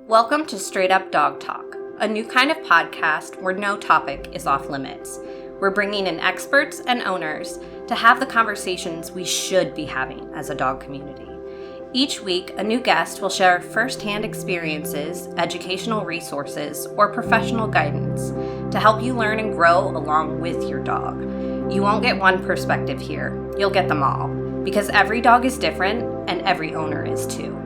Welcome to Straight Up Dog Talk, a new kind of podcast where no topic is off limits. We're bringing in experts and owners to have the conversations we should be having as a dog community. Each week, a new guest will share firsthand experiences, educational resources, or professional guidance to help you learn and grow along with your dog. You won't get one perspective here, you'll get them all, because every dog is different and every owner is too.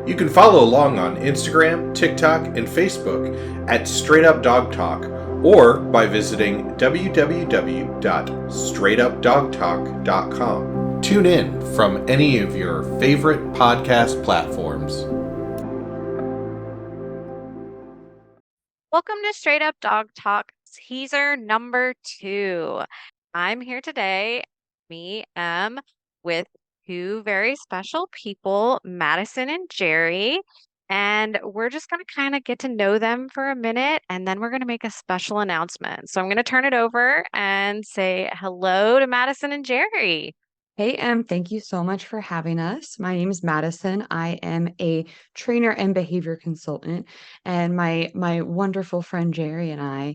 You can follow along on Instagram, TikTok, and Facebook at Straight Up Dog Talk, or by visiting www.straightupdogtalk.com. Tune in from any of your favorite podcast platforms. Welcome to Straight Up Dog Talk, teaser number 2. I'm here today, with two very special people, Mattison and Jerri, and we're just going to kind of get to know them for a minute, and then we're going to make a special announcement. So I'm going to turn it over and say hello to Mattison and Jerri. Hey, thank you so much for having us. My name is Mattison. I am a trainer and behavior consultant, and my wonderful friend Jerri and I,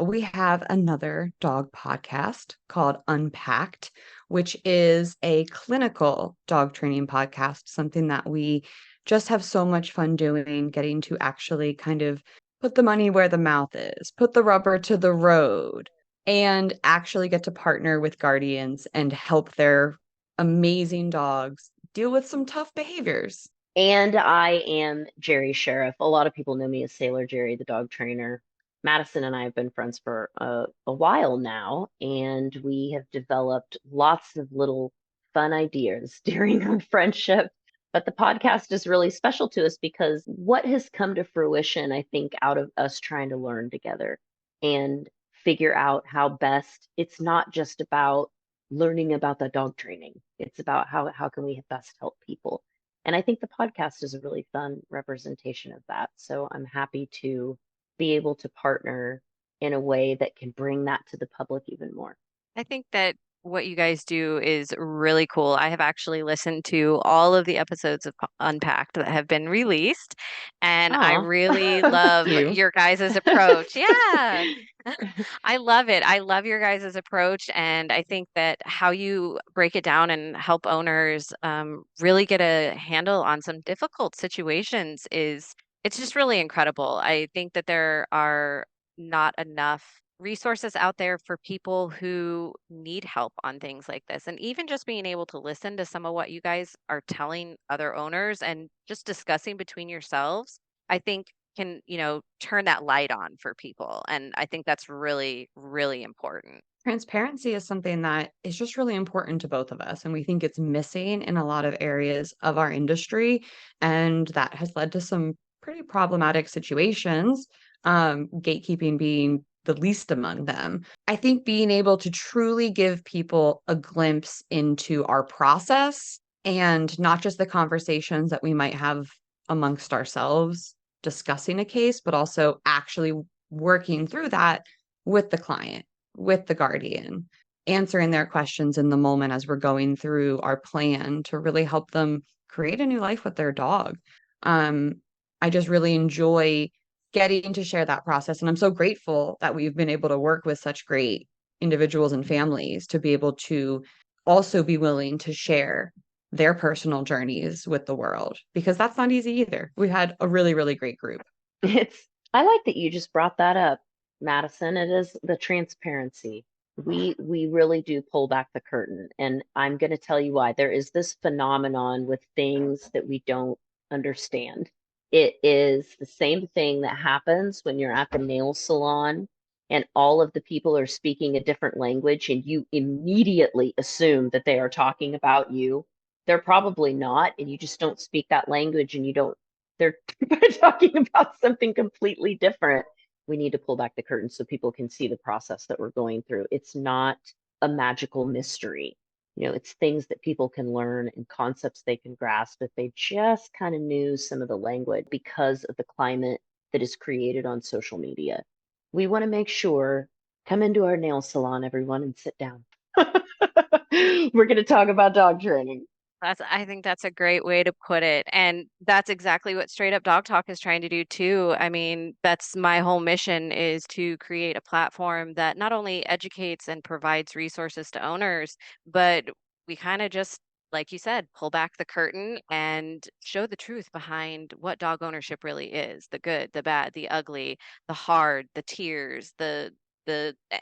we have another dog podcast called unPACKed, which is a clinical dog training podcast, something that we just have so much fun doing, getting to actually kind of put the money where the mouth is, put the rubber to the road, and actually get to partner with guardians and help their amazing dogs deal with some tough behaviors. And I am Jerri Sheriff. A lot of people know me as Sailor Jerri, the dog trainer. Mattison and I have been friends for a while now, and we have developed lots of little fun ideas during our friendship. But the podcast is really special to us because what has come to fruition, I think, out of us trying to learn together and figure out how best, it's not just about learning about the dog training. It's about how can we best help people. And I think the podcast is a really fun representation of that. So I'm happy to be able to partner in a way that can bring that to the public even more. I think that what you guys do is really cool. I have actually listened to all of the episodes of unPACKed that have been released, and I really love your guys' approach. Yeah, I love it. I love your guys' approach, and I think that how you break it down and help owners really get a handle on some difficult situations it's just really incredible. I think that there are not enough resources out there for people who need help on things like this. And even just being able to listen to some of what you guys are telling other owners and just discussing between yourselves, I think can, turn that light on for people. And I think that's really, really important. Transparency is something that is just really important to both of us. And we think it's missing in a lot of areas of our industry. And that has led to some pretty problematic situations, gatekeeping being the least among them. I think being able to truly give people a glimpse into our process and not just the conversations that we might have amongst ourselves discussing a case, but also actually working through that with the client, with the guardian, answering their questions in the moment as we're going through our plan to really help them create a new life with their dog. I just really enjoy getting to share that process. And I'm so grateful that we've been able to work with such great individuals and families to be able to also be willing to share their personal journeys with the world, because that's not easy either. We had a really, really great group. I like that you just brought that up, Mattison. It is the transparency. We really do pull back the curtain. And I'm going to tell you why. There is this phenomenon with things that we don't understand. It is the same thing that happens when you're at the nail salon and all of the people are speaking a different language and you immediately assume that they are talking about you. They're probably not, and you just don't speak that language and they're talking about something completely different. We need to pull back the curtain so people can see the process that we're going through. It's not a magical mystery. It's things that people can learn and concepts they can grasp if they just kind of knew some of the language because of the climate that is created on social media. We want to make sure, come into our nail salon, everyone, and sit down. We're going to talk about dog training. I think that's a great way to put it. And that's exactly what Straight Up Dog Talk is trying to do too. I mean, that's my whole mission is to create a platform that not only educates and provides resources to owners, but we kind of just, like you said, pull back the curtain and show the truth behind what dog ownership really is, the good, the bad, the ugly, the hard, the tears, the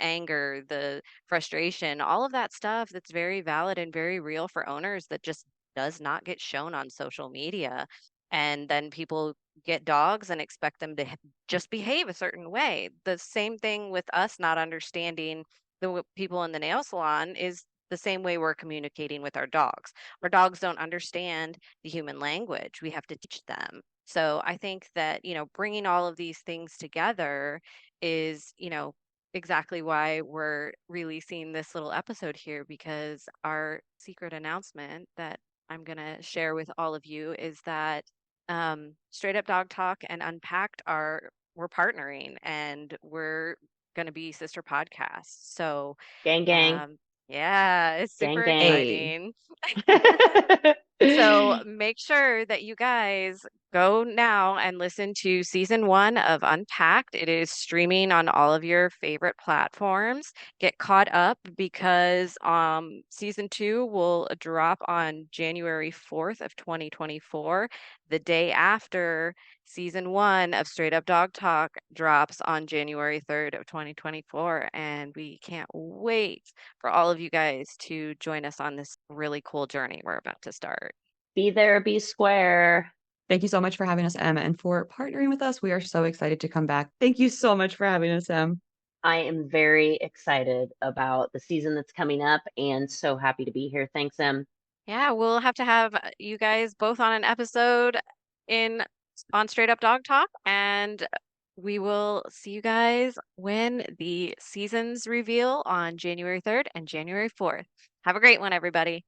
anger, the frustration, all of that stuff that's very valid and very real for owners that just does not get shown on social media. And then people get dogs and expect them to just behave a certain way. The same thing with us not understanding people in the nail salon is the same way we're communicating with our dogs. Our dogs don't understand the human language. We have to teach them. So I think that, bringing all of these things together is, exactly why we're releasing this little episode here, because our secret announcement that I'm going to share with all of you is that Straight Up Dog Talk and unPACKed we're partnering, and we're going to be sister podcasts. So, Gang, gang, yeah, it's gang, super gang. exciting. So make sure that you guys go now and listen to season 1 of unPACKed. It is streaming on all of your favorite platforms. Get caught up because season 2 will drop on January 4th of 2024, the day after season 1 of Straight Up Dog Talk drops on January 3rd of 2024. And we can't wait for all of you guys to join us on this really cool journey we're about to start. Be there, be square. Thank you so much for having us, Em, and for partnering with us. We are so excited to come back. Thank you so much for having us, Em. I am very excited about the season that's coming up and so happy to be here. Thanks, Em. Yeah, we'll have to have you guys both on an episode on Straight Up Dog Talk, and we will see you guys when the seasons reveal on January 3rd and January 4th. Have a great one, everybody.